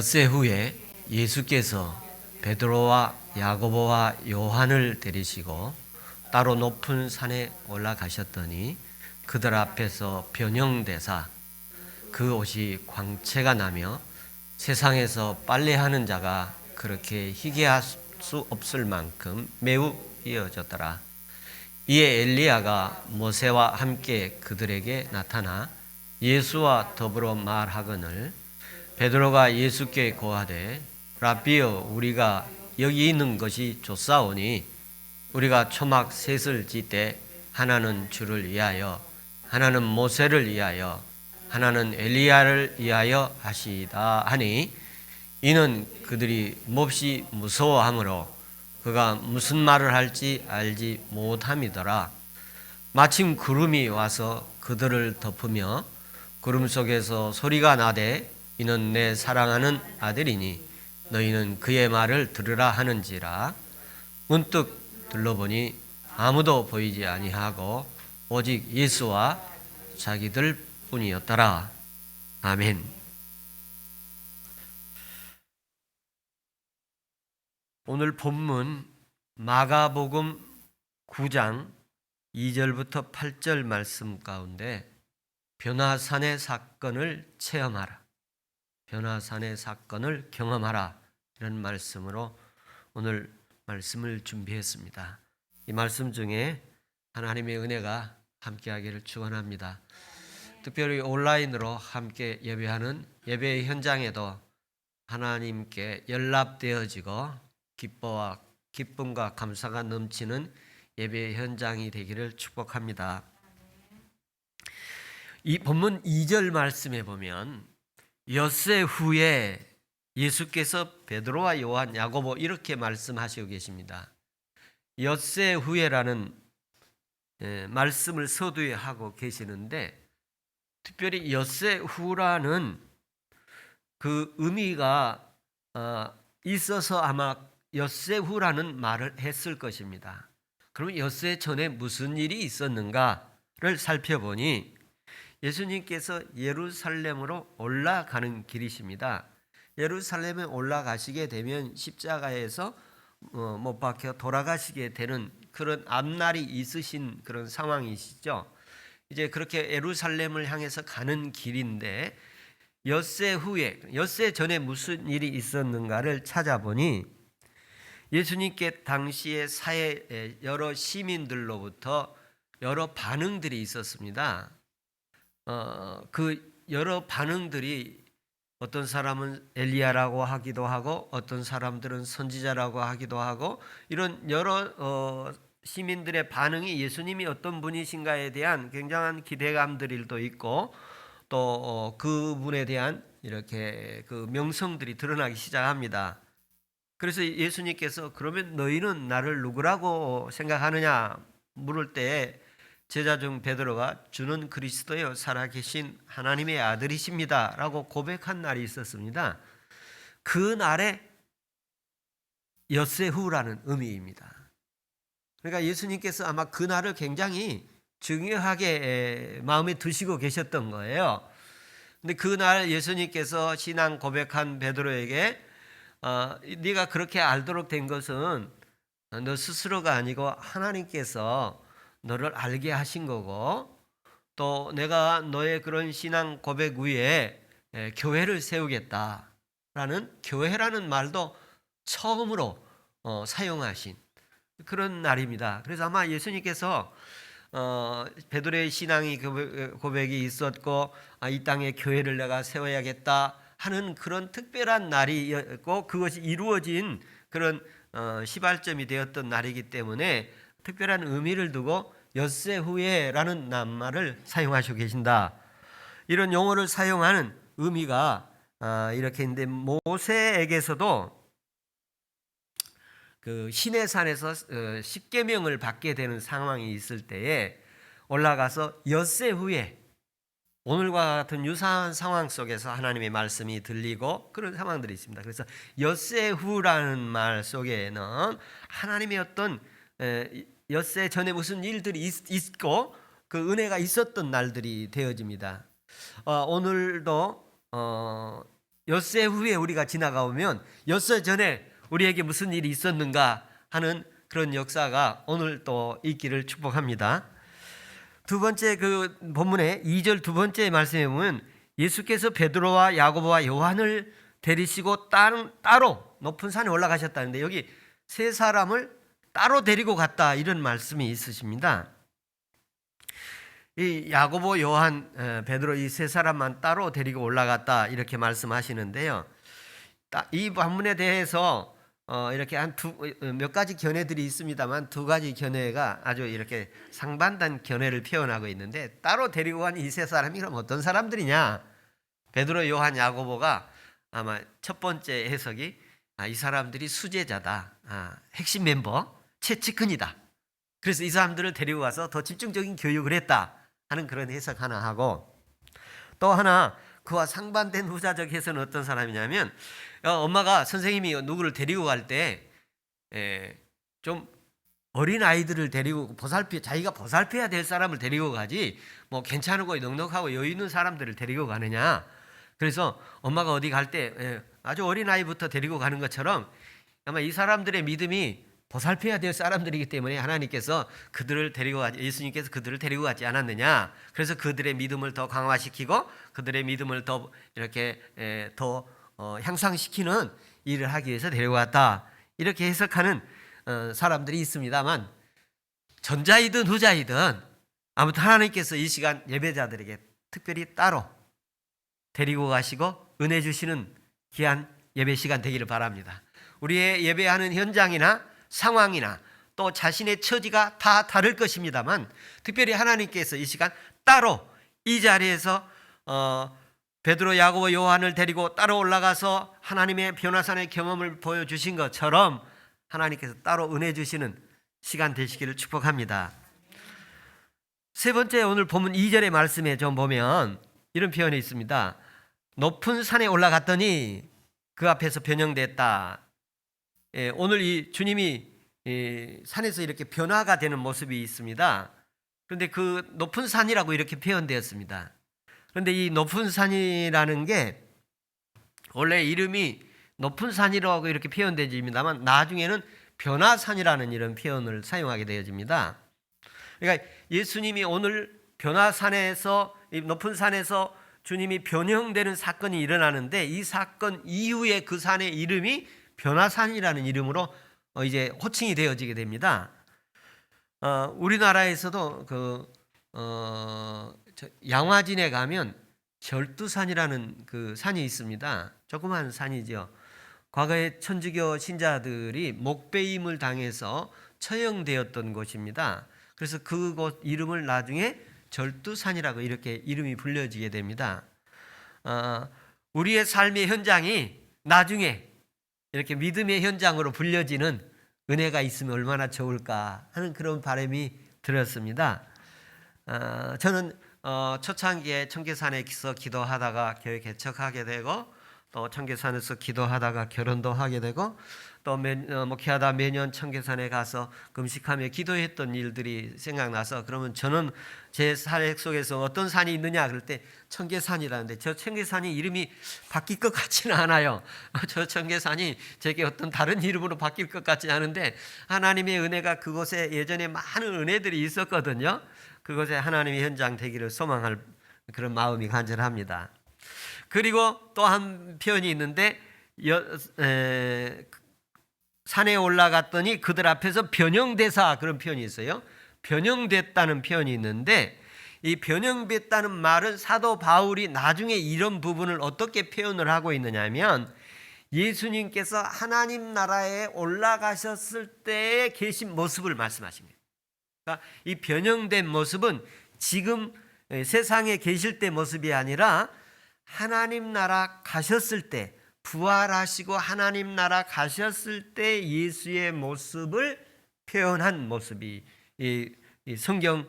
엿새 후에 예수께서 베드로와 야고보와 요한을 데리시고 따로 높은 산에 올라가셨더니 그들 앞에서 변형되사 그 옷이 광채가 나며 세상에서 빨래하는 자가 그렇게 희게할 수 없을 만큼 매우 이어졌더라. 이에 엘리야가 모세와 함께 그들에게 나타나 예수와 더불어 말하거늘 베드로가 예수께 고하되 라비여 우리가 여기 있는 것이 좋사오니 우리가 초막 셋을 짓되 하나는 주를 위하여 하나는 모세를 위하여 하나는 엘리야를 위하여 하시다 하니 이는 그들이 몹시 무서워하므로 그가 무슨 말을 할지 알지 못함이더라. 마침 구름이 와서 그들을 덮으며 구름 속에서 소리가 나되 이는 내 사랑하는 아들이니 너희는 그의 말을 들으라 하는지라. 문득 둘러보니 아무도 보이지 아니하고 오직 예수와 자기들 뿐이었더라. 아멘. 오늘 본문 마가복음 9장 2절부터 8절 말씀 가운데 변화산의 사건을 체험하라, 변화산의 사건을 경험하라 이런 말씀으로 오늘 말씀을 준비했습니다. 이 말씀 중에 하나님의 은혜가 함께하기를 축원합니다. 특별히 온라인으로 함께 예배하는 예배 현장에도 하나님께 연락되어지고 기쁨과 감사가 넘치는 예배 현장이 되기를 축복합니다. 이 본문 2절 말씀에 보면 엿새 후에 예수께서 베드로와 요한, 야고보 이렇게 말씀하시고 계십니다. 엿새 후에라는 말씀을 서두에 하고 계시는데 특별히 엿새 후라는 그 의미가 있어서 아마 엿새 후라는 말을 했을 것입니다. 그럼 엿새 전에 무슨 일이 있었는가를 살펴보니 예수님께서 예루살렘으로 올라가는 길이십니다. 예루살렘에 올라가시게 되면 십자가에서 못 박혀 돌아가시게 되는 그런 앞날이 있으신 그런 상황이시죠. 이제 그렇게 예루살렘을 향해서 가는 길인데 엿새 후에, 엿새 전에 무슨 일이 있었는가를 찾아보니 예수님께 당시의 사회 여러 시민들로부터 여러 반응들이 있었습니다. 그 여러 반응들이 어떤 사람은 엘리야라고 하기도 하고 어떤 사람들은 선지자라고 하기도 하고 이런 여러 시민들의 반응이 예수님이 어떤 분이신가에 대한 굉장한 기대감들도 있고 또 그분에 대한 이렇게 그 명성들이 드러나기 시작합니다. 그래서 예수님께서 그러면 너희는 나를 누구라고 생각하느냐 물을 때 제자 중 베드로가 주는 그리스도여 살아계신 하나님의 아들이십니다 라고 고백한 날이 있었습니다. 그 날에 엿새 후라는 의미입니다. 그러니까 예수님께서 아마 그 날을 굉장히 중요하게 마음에 드시고 계셨던 거예요. 근데 그 날 예수님께서 신앙 고백한 베드로에게 네가 그렇게 알도록 된 것은 너 스스로가 아니고 하나님께서 너를 알게 하신 거고 또 내가 너의 그런 신앙 고백 위에 교회를 세우겠다라는 교회라는 말도 처음으로 사용하신 그런 날입니다. 그래서 아마 예수님께서 베드로의 신앙이 고백이 있었고 이 땅에 교회를 내가 세워야겠다 하는 그런 특별한 날이었고 그것이 이루어진 그런 시발점이 되었던 날이기 때문에 특별한 의미를 두고 엿새 후에라는 낱말을 사용하시고 계신다. 이런 용어를 사용하는 의미가 이렇게 있는데 모세에게서도 그 시내산에서 십계명을 받게 되는 상황이 있을 때에 올라가서 엿새 후에 오늘과 같은 유사한 상황 속에서 하나님의 말씀이 들리고 그런 상황들이 있습니다. 그래서 엿새 후라는 말 속에는 하나님의 어떤 엿새 전에 무슨 일들이 있고 그 은혜가 있었던 날들이 되어집니다. 오늘도 엿새 후에 우리가 지나가오면 엿새 전에 우리에게 무슨 일이 있었는가 하는 그런 역사가 오늘 또 있기를 축복합니다. 두 번째 그 본문의 2절 두 번째 말씀에 보면 예수께서 베드로와 야고보와 요한을 데리시고 따로 높은 산에 올라가셨다는데 여기 세 사람을 따로 데리고 갔다 이런 말씀이 있으십니다. 이 야고보, 요한, 베드로 이 세 사람만 따로 데리고 올라갔다 이렇게 말씀하시는데요. 이 본문에 대해서 이렇게 몇 가지 견해들이 있습니다만 두 가지 견해가 아주 이렇게 상반된 견해를 표현하고 있는데 따로 데리고 간 이 세 사람이 그럼 어떤 사람들이냐? 베드로, 요한, 야고보가 아마 첫 번째 해석이 이 사람들이 수제자다, 핵심 멤버, 최측근이다. 그래서 이 사람들을 데리고 가서 더 집중적인 교육을 했다 하는 그런 해석 하나 하고, 또 하나 그와 상반된 후자적 해석은 어떤 사람이냐면 엄마가 선생님이 누구를 데리고 갈 때 좀 어린 아이들을 데리고 자기가 보살펴야 될 사람을 데리고 가지 뭐 괜찮고 넉넉하고 여유 있는 사람들을 데리고 가느냐. 그래서 엄마가 어디 갈 때 아주 어린 아이부터 데리고 가는 것처럼 아마 이 사람들의 믿음이 보살펴야 될 사람들이기 때문에 하나님께서 예수님께서 그들을 데리고 가지 않았느냐. 그래서 그들의 믿음을 더 강화시키고 그들의 믿음을 더 이렇게 더 향상시키는 일을 하기 위해서 데려갔다. 이렇게 해석하는 사람들이 있습니다만 전자이든 후자이든 아무튼 하나님께서 이 시간 예배자들에게 특별히 따로 데리고 가시고 은혜 주시는 귀한 예배 시간 되기를 바랍니다. 우리의 예배하는 현장이나 상황이나 또 자신의 처지가 다 다를 것입니다만 특별히 하나님께서 이 시간 따로 이 자리에서 베드로, 야고보, 요한을 데리고 따로 올라가서 하나님의 변화산의 경험을 보여주신 것처럼 하나님께서 따로 은혜 주시는 시간 되시기를 축복합니다. 세 번째 오늘 본문 2절의 말씀에 좀 보면 이런 표현이 있습니다. 높은 산에 올라갔더니 그 앞에서 변형됐다. 오늘 이 주님이 산에서 이렇게 변화가 되는 모습이 있습니다. 그런데 그 높은 산이라고 이렇게 표현되었습니다. 그런데 이 높은 산이라는 게 원래 이름이 높은 산이라고 이렇게 표현되집니다만 나중에는 변화산이라는 이런 표현을 사용하게 되어집니다. 그러니까 예수님이 오늘 변화산에서 이 높은 산에서 주님이 변형되는 사건이 일어나는데 이 사건 이후에 그 산의 이름이 변화산이라는 이름으로 이제 호칭이 되어지게 됩니다. 우리나라에서도 양화진에 가면 절두산이라는 그 산이 있습니다. 조그만 산이죠. 과거에 천주교 신자들이 목배임을 당해서 처형되었던 곳입니다. 그래서 그곳 이름을 나중에 절두산이라고 이렇게 이름이 불려지게 됩니다. 우리의 삶의 현장이 나중에 이렇게 믿음의 현장으로 불려지는 은혜가 있으면 얼마나 좋을까 하는 그런 바람이 들었습니다. 저는 초창기에 청계산에서 기도하다가 교회 개척하게 되고 또 청계산에서 기도하다가 결혼도 하게 되고 또 목회하다 매년 청계산에 가서 금식하며 기도했던 일들이 생각나서 그러면 저는 제 삶 속에서 어떤 산이 있느냐 그럴 때 청계산이라는데 저 청계산이 이름이 바뀔 것 같지는 않아요. 저 청계산이 제게 어떤 다른 이름으로 바뀔 것 같지 않은데 하나님의 은혜가 그곳에 예전에 많은 은혜들이 있었거든요. 그곳에 하나님의 현장 되기를 소망할 그런 마음이 간절합니다. 그리고 또 한 표현이 있는데 산에 올라갔더니 그들 앞에서 변형되사 그런 표현이 있어요. 변형됐다는 표현이 있는데 이 변형됐다는 말은 사도 바울이 나중에 이런 부분을 어떻게 표현을 하고 있느냐면 예수님께서 하나님 나라에 올라가셨을 때에 계신 모습을 말씀하십니다. 그러니까 이 변형된 모습은 지금 세상에 계실 때 모습이 아니라 하나님 나라 가셨을 때 부활하시고 하나님 나라 가셨을 때 예수의 모습을 표현한 모습이 이 성경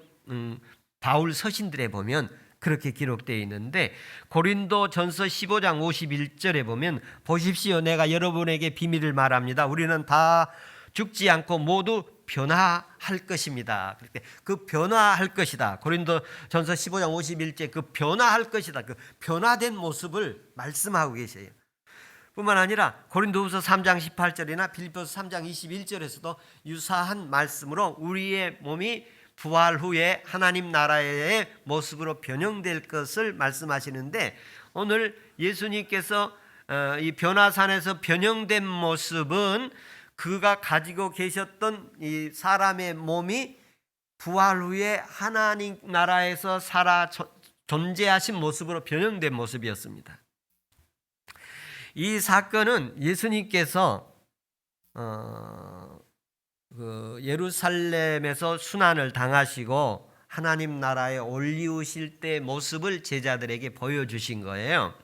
바울 서신들에 보면 그렇게 기록되어 있는데 고린도전서 15장 51절에 보면 보십시오 내가 여러분에게 비밀을 말합니다. 우리는 다 죽지 않고 모두 변화할 것입니다. 그 변화할 것이다. 고린도전서 15장 51절 그 변화할 것이다. 그 변화된 모습을 말씀하고 계세요. 뿐만 아니라 고린도후서 3장 18절이나 빌립보서 3장 21절에서도 유사한 말씀으로 우리의 몸이 부활 후에 하나님 나라의 모습으로 변형될 것을 말씀하시는데, 오늘 예수님께서 이 변화산에서 변형된 모습은 그가 가지고 계셨던 이 사람의 몸이 부활 후에 하나님 나라에서 살아 존재하신 모습으로 변형된 모습이었습니다. 이 사건은 예수님께서 예루살렘에서 순환을 당하시고 하나님 나라에 올리우실 때 모습을 제자들에게 보여주신 거예요.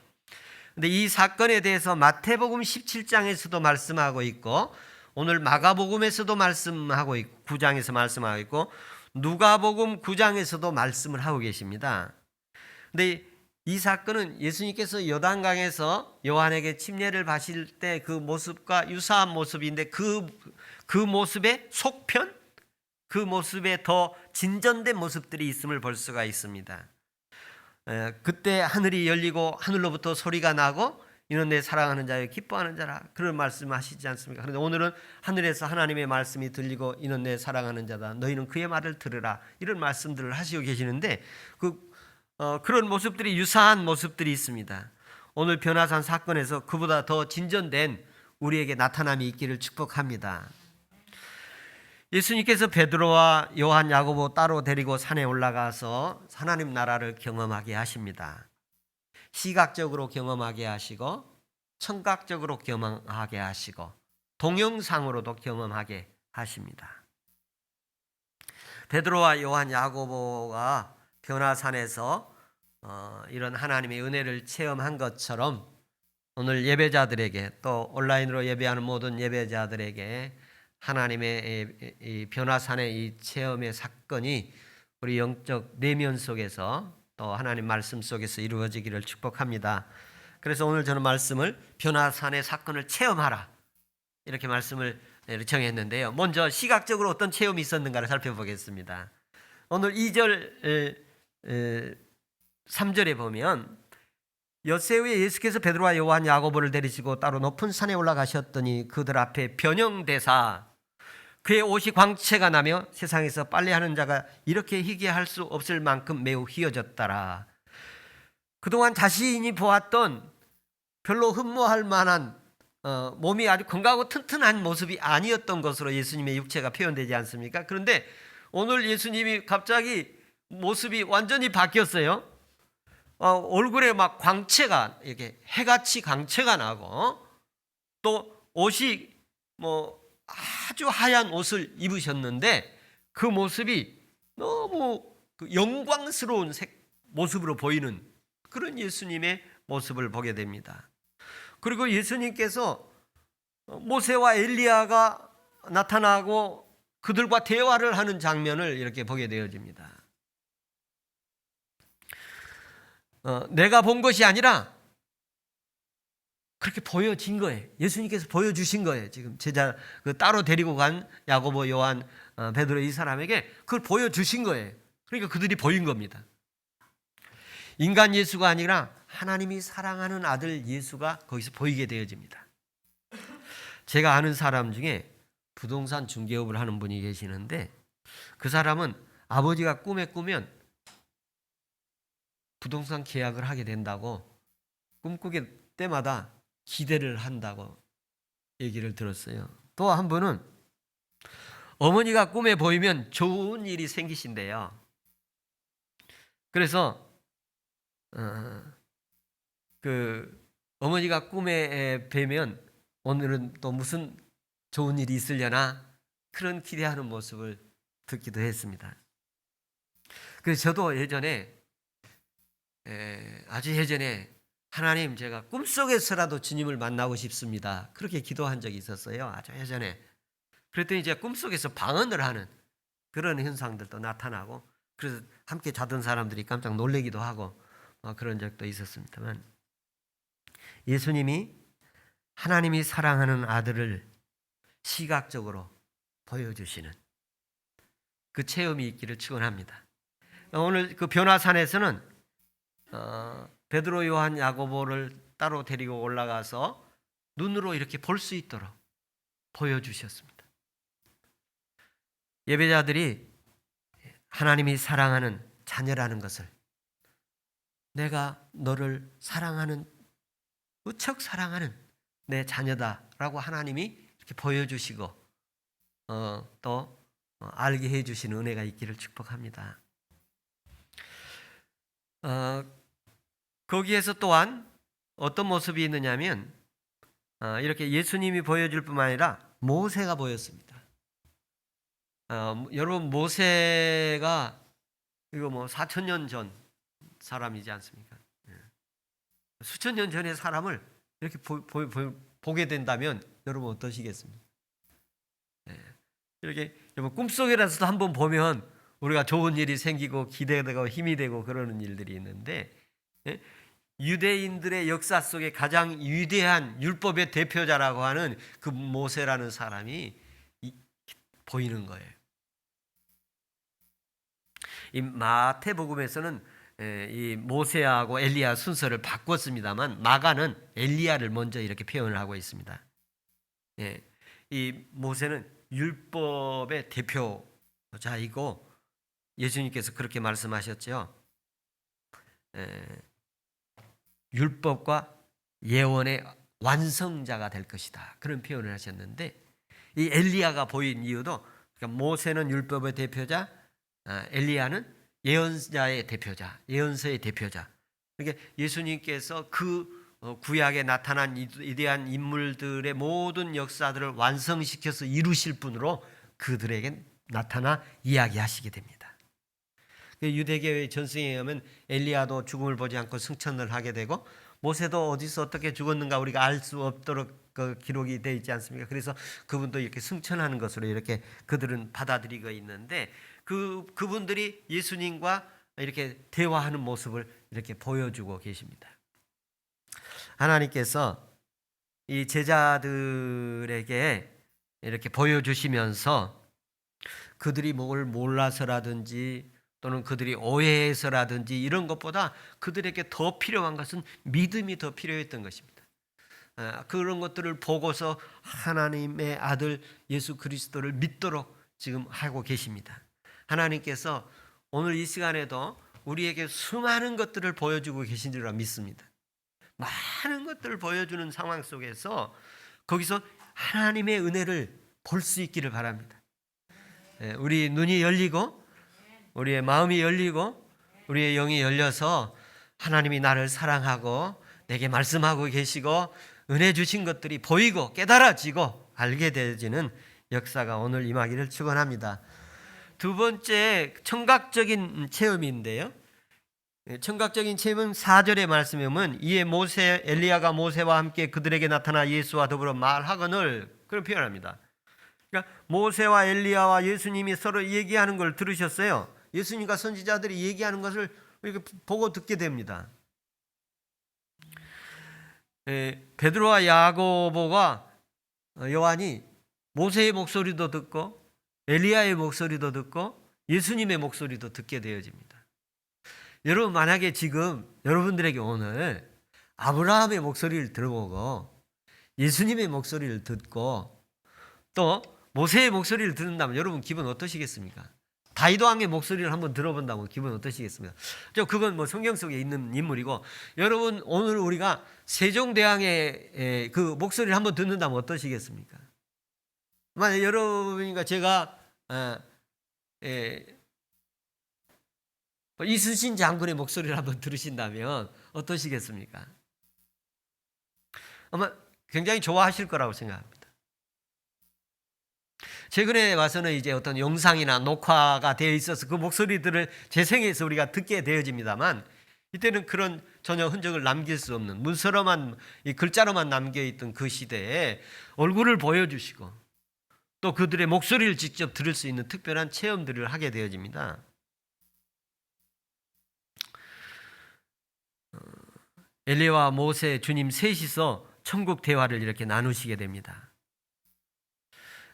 근데 이 사건에 대해서 마태복음 17장에서도 말씀하고 있고, 오늘 마가복음에서도 말씀하고 있고, 9장에서 말씀하고 있고, 누가복음 9장에서도 말씀을 하고 계십니다. 근데 이 사건은 예수님께서 요단강에서 요한에게 침례를 받으실 때 그 모습과 유사한 모습인데, 그 모습의 속편, 그 모습에 더 진전된 모습들이 있음을 볼 수가 있습니다. 그때 하늘이 열리고 하늘로부터 소리가 나고 이는 내 사랑하는 자여 기뻐하는 자라, 그런 말씀하시지 않습니까? 그런데 오늘은 하늘에서 하나님의 말씀이 들리고 이는 내 사랑하는 자다, 너희는 그의 말을 들으라, 이런 말씀들을 하시고 계시는데, 그런 모습들이, 유사한 모습들이 있습니다. 오늘 변화산 사건에서 그보다 더 진전된 우리에게 나타남이 있기를 축복합니다. 예수님께서 베드로와 요한, 야고보 따로 데리고 산에 올라가서 하나님 나라를 경험하게 하십니다. 시각적으로 경험하게 하시고, 청각적으로 경험하게 하시고, 동영상으로도 경험하게 하십니다. 베드로와 요한, 야고보가 변화산에서 이런 하나님의 은혜를 체험한 것처럼 오늘 예배자들에게, 또 온라인으로 예배하는 모든 예배자들에게 하나님의 이 변화산의 이 체험의 사건이 우리 영적 내면 속에서 또 하나님 말씀 속에서 이루어지기를 축복합니다. 그래서 오늘 저는 말씀을 변화산의 사건을 체험하라, 이렇게 말씀을 정했는데요. 먼저 시각적으로 어떤 체험이 있었는가를 살펴보겠습니다. 오늘 2절 3절에 보면, 엿새 후에 예수께서 베드로와 요한, 야고보를 데리시고 따로 높은 산에 올라가셨더니 그들 앞에 변형되사 그의 옷이 광채가 나며 세상에서 빨래하는 자가 이렇게 희게 할 수 없을 만큼 매우 희어졌더라. 그동안 자신이 보았던 별로 흠모할 만한 몸이 아주 건강하고 튼튼한 모습이 아니었던 것으로 예수님의 육체가 표현되지 않습니까? 그런데 오늘 예수님이 갑자기 모습이 완전히 바뀌었어요. 얼굴에 막 광채가, 이렇게 해같이 광채가 나고, 또 옷이 아주 하얀 옷을 입으셨는데 그 모습이 너무 영광스러운 모습으로 보이는 그런 예수님의 모습을 보게 됩니다. 그리고 예수님께서 모세와 엘리야가 나타나고 그들과 대화를 하는 장면을 이렇게 보게 되어집니다. 내가 본 것이 아니라 그렇게 보여진 거예요. 예수님께서 보여주신 거예요. 지금 제자 따로 데리고 간 야고보, 요한, 베드로, 이 사람에게 그걸 보여주신 거예요. 그러니까 그들이 보인 겁니다. 인간 예수가 아니라 하나님이 사랑하는 아들 예수가 거기서 보이게 되어집니다. 제가 아는 사람 중에 부동산 중개업을 하는 분이 계시는데, 그 사람은 아버지가 꿈에 꾸면 부동산 계약을 하게 된다고 꿈꾸게 때마다 기대를 한다고 얘기를 들었어요. 또 한 분은 어머니가 꿈에 보이면 좋은 일이 생기신대요. 그래서 어머니가 꿈에 뵈면 오늘은 또 무슨 좋은 일이 있으려나, 그런 기대하는 모습을 듣기도 했습니다. 그래서 저도 예전에, 아주 예전에, 하나님, 제가 꿈속에서라도 주님을 만나고 싶습니다, 그렇게 기도한 적이 있었어요. 아주 예전에. 그랬더니 이제 꿈속에서 방언을 하는 그런 현상들도 나타나고, 그래서 함께 자던 사람들이 깜짝 놀라기도 하고 그런 적도 있었습니다만, 예수님이 하나님이 사랑하는 아들을 시각적으로 보여주시는 그 체험이 있기를 축원합니다. 오늘 그 변화산에서는 베드로, 요한, 야고보를 따로 데리고 올라가서 눈으로 이렇게 볼 수 있도록 보여주셨습니다. 예배자들이 하나님이 사랑하는 자녀라는 것을, 내가 너를 사랑하는, 무척 사랑하는 내 자녀다라고 하나님이 이렇게 보여주시고 또 알게 해주시는 은혜가 있기를 축복합니다. 거기에서 또한 어떤 모습이 있느냐면 이렇게 예수님이 보여줄 뿐만 아니라 모세가 보였습니다. 여러분, 모세가 이거 뭐 4,000년 전 사람이지 않습니까? 수천 년 전의 사람을 이렇게 보게 된다면 여러분 어떠시겠습니까? 이렇게 꿈속이라서도 한번 보면 우리가 좋은 일이 생기고 기대되고 힘이 되고 그러는 일들이 있는데, 유대인들의 역사 속에 가장 위대한 율법의 대표자라고 하는 그 모세라는 사람이 보이는 거예요. 이 마태복음에서는 이 모세하고 엘리야 순서를 바꿨습니다만 마가는 엘리야를 먼저 이렇게 표현을 하고 있습니다. 이 모세는 율법의 대표자이고 예수님께서 그렇게 말씀하셨죠. 율법과 예언의 완성자가 될 것이다, 그런 표현을 하셨는데, 이 엘리야가 보인 이유도, 그러니까 모세는 율법의 대표자, 엘리야는 예언자의 대표자, 예언서의 대표자. 그러니까 예수님께서 그 구약에 나타난 위대한 인물들의 모든 역사들을 완성시켜서 이루실 분으로 그들에게 나타나 이야기하시게 됩니다. 유대교의 전승에 의하면 엘리야도 죽음을 보지 않고 승천을 하게 되고, 모세도 어디서 어떻게 죽었는가 우리가 알 수 없도록 그 기록이 되어 있지 않습니까? 그래서 그분도 이렇게 승천하는 것으로 이렇게 그들은 받아들이고 있는데, 그분들이 예수님과 이렇게 대화하는 모습을 이렇게 보여주고 계십니다. 하나님께서 이 제자들에게 이렇게 보여주시면서 그들이 뭘 몰라서라든지 또는 그들이 오해해서라든지 이런 것보다 그들에게 더 필요한 것은 믿음이 더 필요했던 것입니다. 그런 것들을 보고서 하나님의 아들 예수 그리스도를 믿도록 지금 하고 계십니다. 하나님께서 오늘 이 시간에도 우리에게 수많은 것들을 보여주고 계신 줄 믿습니다. 많은 것들을 보여주는 상황 속에서 거기서 하나님의 은혜를 볼 수 있기를 바랍니다. 우리 눈이 열리고 우리의 마음이 열리고 우리의 영이 열려서 하나님이 나를 사랑하고 내게 말씀하고 계시고 은혜 주신 것들이 보이고 깨달아지고 알게 되어지는 역사가 오늘 임하기를 축원합니다. 두 번째, 청각적인 체험인데요. 청각적인 체험은 4절의 말씀에 보면, 이에 모세 엘리야가 모세와 함께 그들에게 나타나 예수와 더불어 말하거늘, 그런 표현합니다. 그러니까 모세와 엘리야와 예수님이 서로 얘기하는 걸 들으셨어요. 예수님과 선지자들이 얘기하는 것을 이렇게 보고 듣게 됩니다. 베드로와 야고보가 요한이 모세의 목소리도 듣고 엘리야의 목소리도 듣고 예수님의 목소리도 듣게 되어집니다. 여러분, 만약에 지금 여러분들에게 오늘 아브라함의 목소리를 들어보고 예수님의 목소리를 듣고 또 모세의 목소리를 듣는다면 여러분 기분 어떠시겠습니까? 다윗 왕의 목소리를 한번 들어본다면 기분 어떠시겠습니까? 그건 뭐 성경 속에 있는 인물이고, 여러분 오늘 우리가 세종대왕의 그 목소리를 한번 듣는다면 어떠시겠습니까? 만약 여러분과 제가 이순신 장군의 목소리를 한번 들으신다면 어떠시겠습니까? 아마 굉장히 좋아하실 거라고 생각합니다. 최근에 와서는 이제 어떤 영상이나 녹화가 되어 있어서 그 목소리들을 재생해서 우리가 듣게 되어집니다만, 이때는 그런 전혀 흔적을 남길 수 없는 문서로만, 이 글자로만 남겨있던 그 시대에 얼굴을 보여주시고 또 그들의 목소리를 직접 들을 수 있는 특별한 체험들을 하게 되어집니다. 엘리야와 모세, 주님 셋이서 천국 대화를 이렇게 나누시게 됩니다.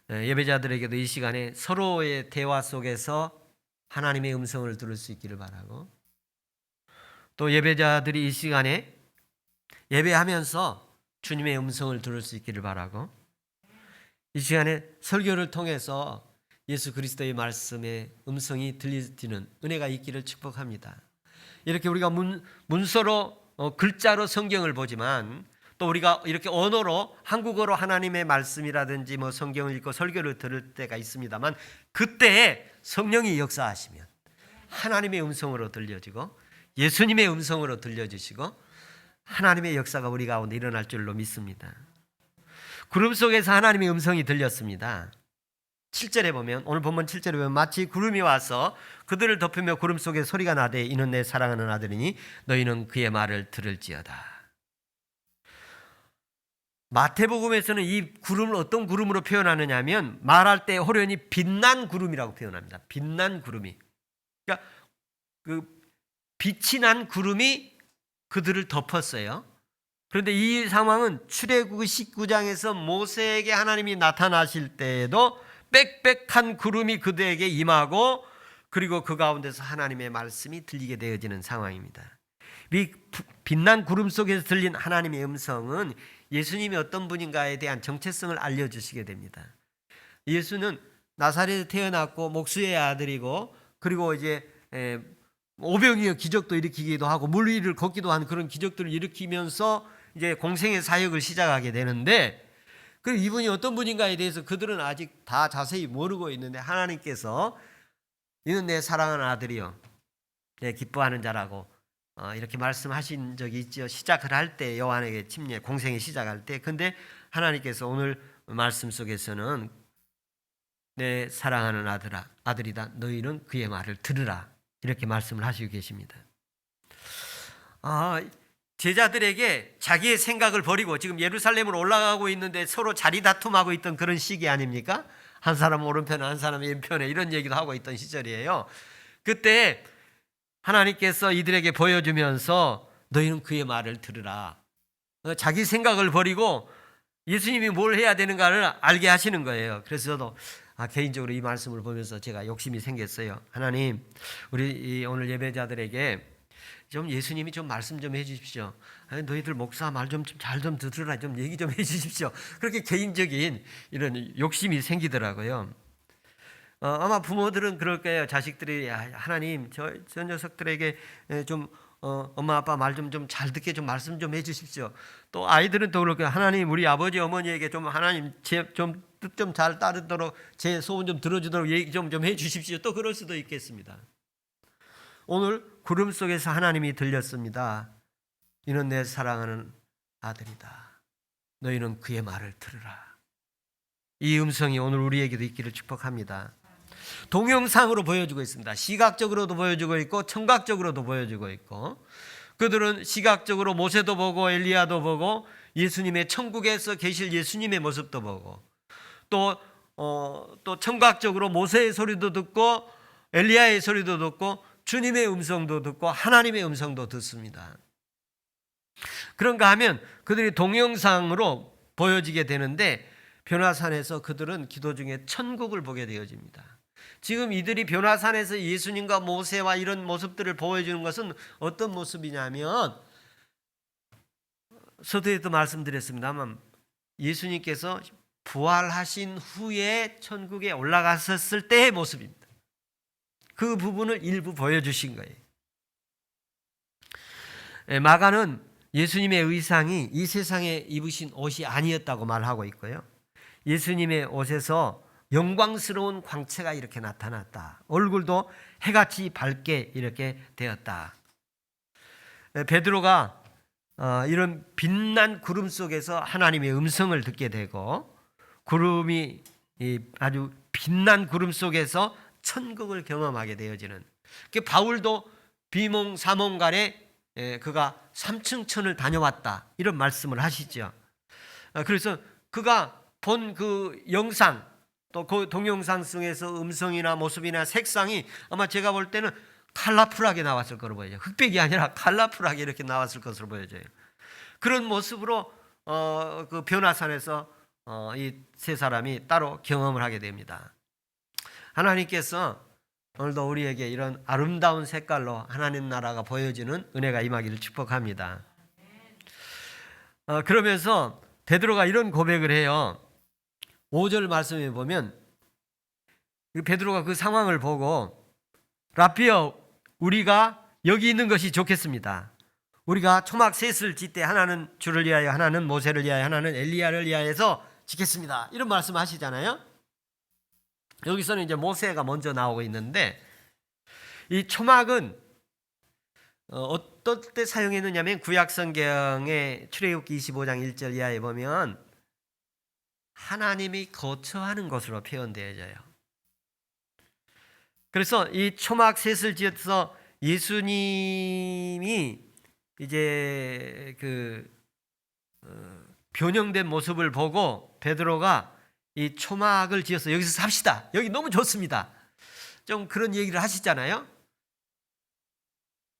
예배자들에게도 이 시간에 서로의 대화 속에서 하나님의 음성을 들을 수 있기를 바라고, 또 예배자들이 이 시간에 예배하면서 주님의 음성을 들을 수 있기를 바라고, 이 시간에 설교를 통해서 예수 그리스도의 말씀의 음성이 들리는 은혜가 있기를 축복합니다. 이렇게 우리가 문서로 글자로 성경을 보지만 또 우리가 이렇게 언어로 한국어로 하나님의 말씀이라든지 뭐 성경을 읽고 설교를 들을 때가 있습니다만, 그때에 성령이 역사하시면 하나님의 음성으로 들려지고 예수님의 음성으로 들려주시고 하나님의 역사가 우리 가운데 일어날 줄로 믿습니다. 구름 속에서 하나님의 음성이 들렸습니다. 7절에 보면, 오늘 본문 7절에 보면 마치 구름이 와서 그들을 덮으며 구름 속에 소리가 나되 이는 내 사랑하는 아들이니 너희는 그의 말을 들을지어다. 마태복음에서는 이 구름을 어떤 구름으로 표현하느냐 하면 말할 때 호련히 빛난 구름이라고 표현합니다. 빛난 구름이, 그러니까 그 빛이 난 구름이 그들을 덮었어요. 그런데 이 상황은 출애굽기 19장에서 모세에게 하나님이 나타나실 때에도 빽빽한 구름이 그들에게 임하고 그리고 그 가운데서 하나님의 말씀이 들리게 되어지는 상황입니다. 이 빛난 구름 속에서 들린 하나님의 음성은 예수님이 어떤 분인가에 대한 정체성을 알려주시게 됩니다. 예수는 나사렛에 태어났고 목수의 아들이고, 그리고 이제 오병이어 기적도 일으키기도 하고 물 위를 걷기도 하는 그런 기적들을 일으키면서 이제 공생의 사역을 시작하게 되는데, 그 이분이 어떤 분인가에 대해서 그들은 아직 다 자세히 모르고 있는데 하나님께서 이는 내 사랑하는 아들이요 기뻐하는 자라고 이렇게 말씀하신 적이 있죠. 시작을 할 때 요한에게 침례 공생이 시작할 때. 근데 하나님께서 오늘 말씀 속에서는 내 사랑하는 아들이다 너희는 그의 말을 들으라 이렇게 말씀을 하시고 계십니다. 제자들에게 자기의 생각을 버리고 지금 예루살렘으로 올라가고 있는데 서로 자리 다툼하고 있던 그런 시기 아닙니까? 한 사람은 오른편에 한 사람은 왼편에 이런 얘기도 하고 있던 시절이에요. 그때 하나님께서 이들에게 보여주면서 너희는 그의 말을 들으라. 자기 생각을 버리고 예수님이 뭘 해야 되는가를 알게 하시는 거예요. 그래서 저도 개인적으로 이 말씀을 보면서 제가 욕심이 생겼어요. 하나님, 우리 오늘 예배자들에게 좀 예수님이 좀 말씀 좀 해주십시오. 너희들 목사 말 좀 잘 좀 들으라, 좀 얘기 좀 해주십시오. 그렇게 개인적인 이런 욕심이 생기더라고요. 아마 부모들은 그럴 거예요. 자식들이 하나님 저 녀석들에게 좀 엄마 아빠 말 좀 잘 듣게 좀 말씀 좀 해주십시오. 또 아이들은 또 그럴 거예요. 하나님 우리 아버지 어머니에게 좀 하나님 좀 뜻 좀 잘 따르도록 제 소원 좀 들어주도록 얘기 좀 해주십시오. 또 그럴 수도 있겠습니다. 오늘 구름 속에서 하나님이 들렸습니다. 이는 내 사랑하는 아들이다. 너희는 그의 말을 들으라. 이 음성이 오늘 우리에게도 있기를 축복합니다. 동영상으로 보여주고 있습니다. 시각적으로도 보여주고 있고 청각적으로도 보여주고 있고, 그들은 시각적으로 모세도 보고 엘리야도 보고 예수님의 천국에서 계실 예수님의 모습도 보고 또 청각적으로 모세의 소리도 듣고 엘리야의 소리도 듣고 주님의 음성도 듣고 하나님의 음성도 듣습니다. 그런가 하면 그들이 동영상으로 보여지게 되는데 변화산에서 그들은 기도 중에 천국을 보게 되어집니다. 지금 이들이 변화산에서 예수님과 모세와 이런 모습들을 보여주는 것은 어떤 모습이냐면, 서두에도 말씀드렸습니다만 예수님께서 부활하신 후에 천국에 올라갔었을 때의 모습입니다. 그 부분을 일부 보여주신 거예요. 마가는 예수님의 의상이 이 세상에 입으신 옷이 아니었다고 말하고 있고요. 예수님의 옷에서 영광스러운 광채가 이렇게 나타났다. 얼굴도 해같이 밝게 이렇게 되었다. 베드로가 이런 빛난 구름 속에서 하나님의 음성을 듣게 되고, 구름이 아주 빛난 구름 속에서 천국을 경험하게 되어지는, 바울도 비몽사몽간에 그가 삼층천을 다녀왔다 이런 말씀을 하시죠. 그래서 그가 본 그 영상 또 그 동영상 속에서 음성이나 모습이나 색상이 아마 제가 볼 때는 컬러풀하게 나왔을 거로 보여요. 흑백이 아니라 컬러풀하게 이렇게 나왔을 것으로 보여져요. 그런 모습으로 그 변화산에서 이 세 사람이 따로 경험을 하게 됩니다. 하나님께서 오늘도 우리에게 이런 아름다운 색깔로 하나님 나라가 보여지는 은혜가 임하기를 축복합니다. 그러면서 베드로가 이런 고백을 해요. 5절 말씀에 보면 베드로가 그 상황을 보고 라피여, 우리가 여기 있는 것이 좋겠습니다. 우리가 초막 셋을 짓되 하나는 주를 위하여, 하나는 모세를 위하여, 하나는 엘리야를 위하여서 짓겠습니다. 이런 말씀하시잖아요. 여기서는 이제 모세가 먼저 나오고 있는데, 이 초막은 어떨 때 사용했느냐면 구약성경의 출애굽기 25장 1절 이하에 보면 하나님이 거처하는 것으로 표현되어져요. 그래서 이 초막 셋을 지어서 예수님이 이제 변형된 모습을 보고 베드로가 이 초막을 지어서 여기서 삽시다. 여기 너무 좋습니다. 좀 그런 얘기를 하시잖아요.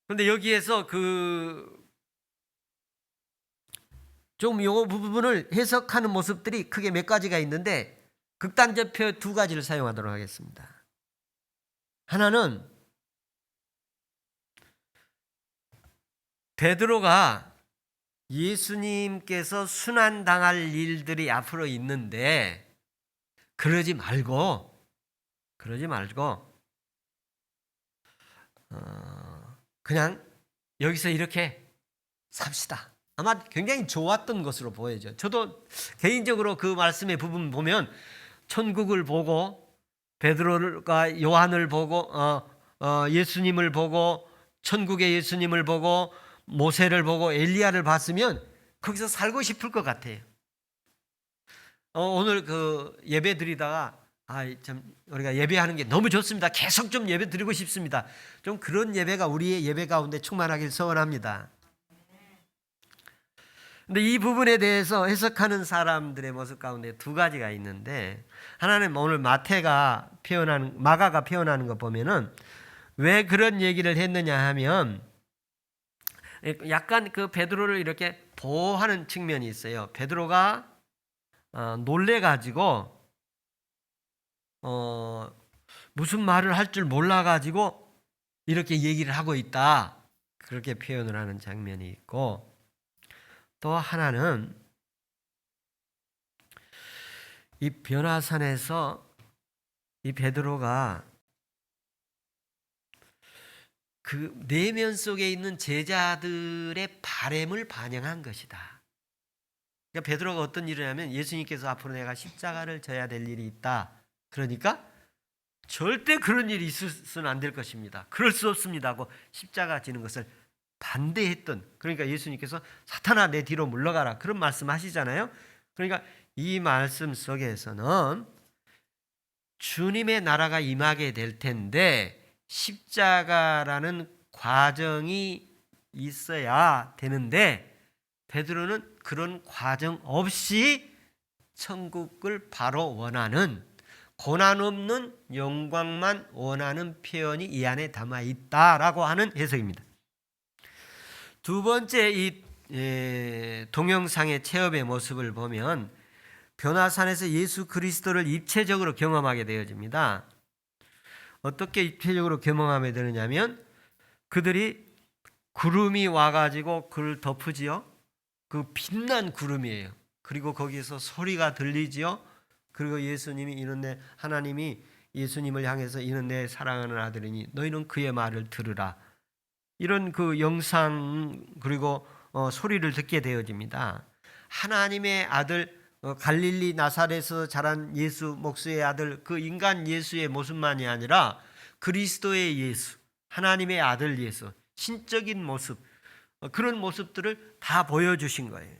그런데 여기에서 좀 이 부분을 해석하는 모습들이 크게 몇 가지가 있는데 극단적 표 2가지를 사용하도록 하겠습니다. 하나는 베드로가 예수님께서 순환당할 일들이 앞으로 있는데 그러지 말고 그냥 여기서 이렇게 삽시다. 아마 굉장히 좋았던 것으로 보여져요. 저도 개인적으로 그 말씀의 부분 보면 천국을 보고 베드로가 요한을 보고 예수님을 보고 천국의 예수님을 보고 모세를 보고 엘리야를 봤으면 거기서 살고 싶을 것 같아요. 오늘 예배 드리다가 참 우리가 예배하는 게 너무 좋습니다. 계속 좀 예배 드리고 싶습니다. 좀 그런 예배가 우리의 예배 가운데 충만하길 소원합니다. 근데 이 부분에 대해서 해석하는 사람들의 모습 가운데 2가지가 있는데, 하나는 오늘 마가가 표현하는 거 보면은 왜 그런 얘기를 했느냐 하면 약간 베드로를 이렇게 보호하는 측면이 있어요. 베드로가 놀래가지고 무슨 말을 할 줄 몰라가지고 이렇게 얘기를 하고 있다, 그렇게 표현을 하는 장면이 있고, 또 하나는 이 변화산에서 이 베드로가 그 내면 속에 있는 제자들의 바램을 반영한 것이다. 그러니까 베드로가 어떤 일을 하면 예수님께서 앞으로 내가 십자가를 져야 될 일이 있다. 그러니까 절대 그런 일이 있어서는 안 될 것입니다. 그럴 수 없습니다 하고 십자가 지는 것을 반대했던, 그러니까 예수님께서 사탄아 내 뒤로 물러가라, 그런 말씀하시잖아요. 그러니까 이 말씀 속에서는 주님의 나라가 임하게 될 텐데 십자가라는 과정이 있어야 되는데 베드로는 그런 과정 없이 천국을 바로 원하는, 고난 없는 영광만 원하는 표현이 이 안에 담아 있다라고 하는 해석입니다. 2번째, 이 동영상의 체험의 모습을 보면 변화산에서 예수 그리스도를 입체적으로 경험하게 되어집니다. 어떻게 입체적으로 경험하게 되느냐면 그들이 구름이 와가지고 그를 덮으지요. 그 빛난 구름이에요. 그리고 거기서 소리가 들리지요. 그리고 예수님이 이르는데, 하나님이 예수님을 향해서 이는 내 사랑하는 아들이니 너희는 그의 말을 들으라, 이런 영상 그리고 소리를 듣게 되어집니다. 하나님의 아들, 갈릴리 나사렛에서 자란 예수, 목수의 아들, 그 인간 예수의 모습만이 아니라 그리스도의 예수, 하나님의 아들 예수, 신적인 모습, 그런 모습들을 다 보여주신 거예요.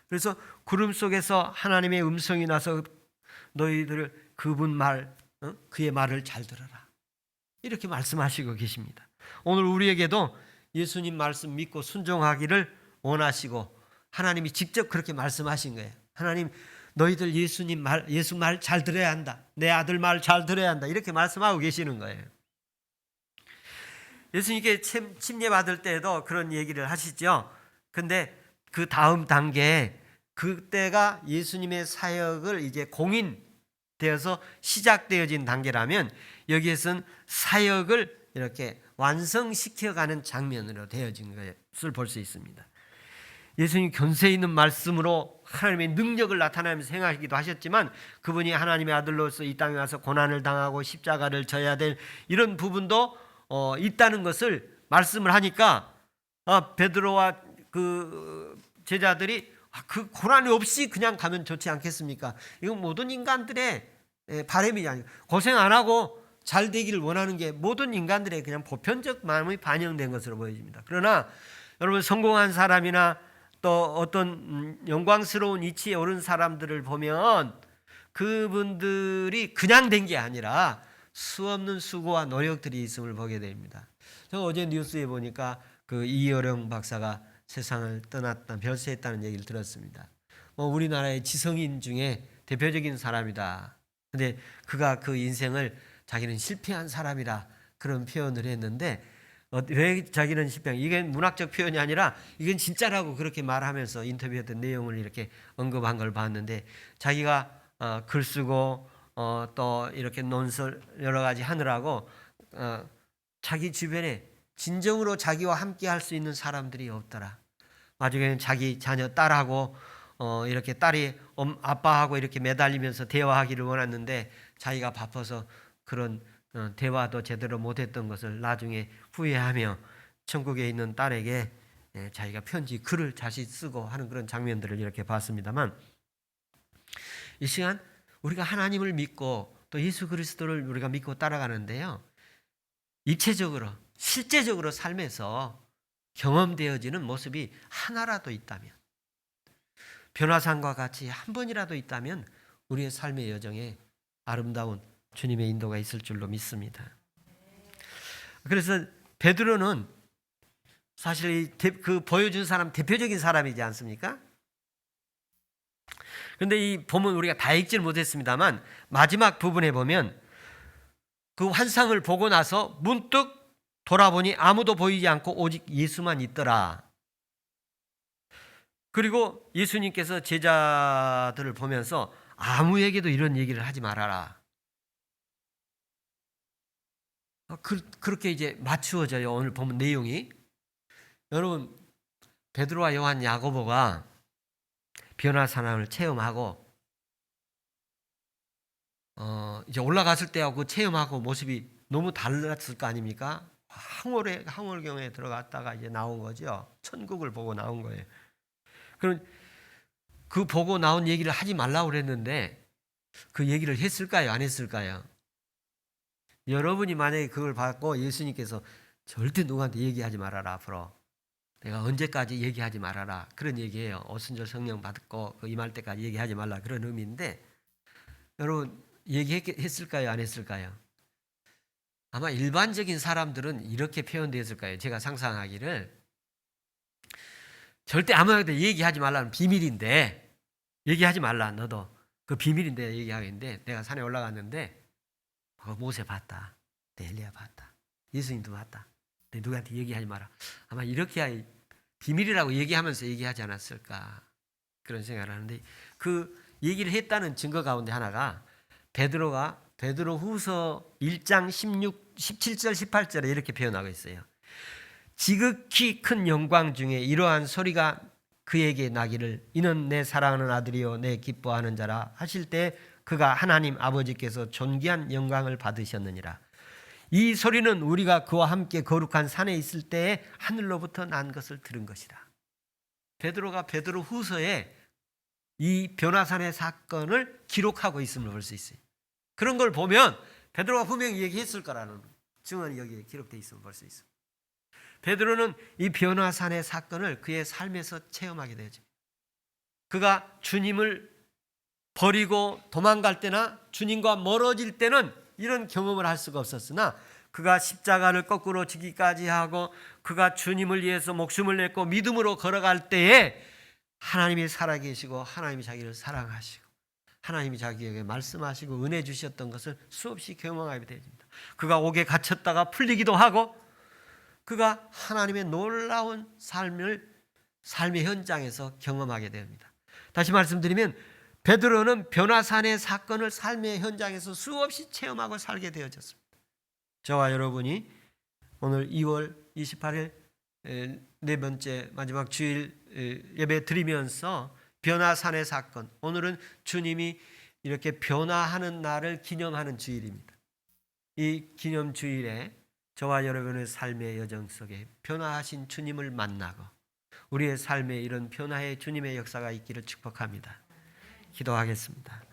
그래서 구름 속에서 하나님의 음성이 나서 너희들 그의 말을 잘 들어라, 이렇게 말씀하시고 계십니다. 오늘 우리에게도 예수님 말씀 믿고 순종하기를 원하시고 하나님이 직접 그렇게 말씀하신 거예요. 하나님, 너희들 예수 말 잘 들어야 한다, 내 아들 말 잘 들어야 한다, 이렇게 말씀하고 계시는 거예요. 예수님께 침례 받을 때에도 그런 얘기를 하시죠. 근데 그 다음 단계, 그때가 예수님의 사역을 이제 공인되어서 시작되어진 단계라면 여기에서는 사역을 이렇게 완성시켜가는 장면으로 되어진 것을 볼 수 있습니다. 예수님 권세 있는 말씀으로 하나님의 능력을 나타내면서 행하기도 하셨지만 그분이 하나님의 아들로서 이 땅에 와서 고난을 당하고 십자가를 져야 될 이런 부분도 있다는 것을 말씀을 하니까 베드로와 그 제자들이 그 고난이 없이 그냥 가면 좋지 않겠습니까? 이건 모든 인간들의 바람이 아니고 고생 안 하고 잘 되기를 원하는 게 모든 인간들의 그냥 보편적 마음이 반영된 것으로 보여집니다. 그러나 여러분 성공한 사람이나 또 어떤 영광스러운 위치에 오른 사람들을 보면 그분들이 그냥 된 게 아니라 수없는 수고와 노력들이 있음을 보게 됩니다. 제가 어제 뉴스에 보니까 그 이어령 박사가 세상을 떠났다 별세했다는 얘기를 들었습니다. 우리나라의 지성인 중에 대표적인 사람이다. 근데 그가 그 인생을 자기는 실패한 사람이라 그런 표현을 했는데 왜 자기는 실패한, 이게 문학적 표현이 아니라 이건 진짜라고 그렇게 말하면서 인터뷰했던 내용을 이렇게 언급한 걸 봤는데 자기가 글 쓰고 또 이렇게 논설 여러 가지 하느라고 자기 주변에 진정으로 자기와 함께 할 수 있는 사람들이 없더라. 나중에는 자기 자녀 딸하고 이렇게 딸이 아빠하고 이렇게 매달리면서 대화하기를 원했는데 자기가 바빠서 그런 대화도 제대로 못했던 것을 나중에 후회하며 천국에 있는 딸에게 자기가 편지 글을 다시 쓰고 하는 그런 장면들을 이렇게 봤습니다만, 이 시간 우리가 하나님을 믿고 또 예수 그리스도를 우리가 믿고 따라가는데요, 입체적으로 실제적으로 삶에서 경험되어지는 모습이 하나라도 있다면, 변화산과 같이 한 번이라도 있다면 우리의 삶의 여정에 아름다운 주님의 인도가 있을 줄로 믿습니다. 그래서 베드로는 사실 그 보여준 사람 대표적인 사람이지 않습니까? 그런데 이 본문 우리가 다 읽지는 못했습니다만 마지막 부분에 보면 그 환상을 보고 나서 문득 돌아보니 아무도 보이지 않고 오직 예수만 있더라. 그리고 예수님께서 제자들을 보면서 아무에게도 이런 얘기를 하지 말아라. 그렇게 이제 맞추어져요. 오늘 보면 내용이. 여러분, 베드로와 요한, 야고보가 변화산을 체험하고 이제 올라갔을 때하고 그 체험하고 모습이 너무 달랐을 거 아닙니까? 황홀경에 들어갔다가 이제 나온 거죠. 천국을 보고 나온 거예요. 그럼 그 보고 나온 얘기를 하지 말라고 그랬는데 그 얘기를 했을까요? 안 했을까요? 여러분이 만약에 그걸 받고 예수님께서 절대 누구한테 얘기하지 말아라, 앞으로 내가 언제까지 얘기하지 말아라, 그런 얘기예요. 오순절 성령 받고 그 임할 때까지 얘기하지 말라, 그런 의미인데 여러분 얘기했을까요? 안 했을까요? 아마 일반적인 사람들은 이렇게 표현되었을 거예요. 제가 상상하기를 절대 아무한테도 얘기하지 말라는 비밀인데, 얘기하지 말라, 너도 그 비밀인데 얘기하겠는데, 내가 산에 올라갔는데 모세 봤다, 엘리야 봤다, 예수님도 봤다, 누구한테 얘기하지 마라. 아마 이렇게 비밀이라고 얘기하면서 얘기하지 않았을까, 그런 생각을 하는데, 그 얘기를 했다는 증거 가운데 하나가 베드로 후서 1장 17절 18절에 이렇게 표현하고 있어요. 지극히 큰 영광 중에 이러한 소리가 그에게 나기를 이는 내 사랑하는 아들이요 내 기뻐하는 자라 하실 때 그가 하나님 아버지께서 존귀한 영광을 받으셨느니라. 이 소리는 우리가 그와 함께 거룩한 산에 있을 때에 하늘로부터 난 것을 들은 것이라. 베드로가 베드로 후서에 이 변화산의 사건을 기록하고 있음을 볼 수 있어요. 그런 걸 보면 베드로가 분명히 얘기했을 거라는 증언이 여기에 기록되어 있음을 볼 수 있습니다. 베드로는 이 변화산의 사건을 그의 삶에서 체험하게 되죠. 그가 주님을 버리고 도망갈 때나 주님과 멀어질 때는 이런 경험을 할 수가 없었으나, 그가 십자가를 거꾸로 지기까지 하고 그가 주님을 위해서 목숨을 냈고 믿음으로 걸어갈 때에 하나님이 살아계시고 하나님이 자기를 사랑하시고 하나님이 자기에게 말씀하시고 은혜 주셨던 것을 수없이 경험하게 됩니다. 그가 옥에 갇혔다가 풀리기도 하고 그가 하나님의 놀라운 삶의 현장에서 경험하게 됩니다. 다시 말씀드리면 베드로는 변화산의 사건을 삶의 현장에서 수없이 체험하고 살게 되어졌습니다. 저와 여러분이 오늘 2월 28일 네 번째 마지막 주일 예배 드리면서 변화산의 사건, 오늘은 주님이 이렇게 변화하는 날을 기념하는 주일입니다. 이 기념 주일에 저와 여러분의 삶의 여정 속에 변화하신 주님을 만나고 우리의 삶에 이런 변화의 주님의 역사가 있기를 축복합니다. 기도하겠습니다.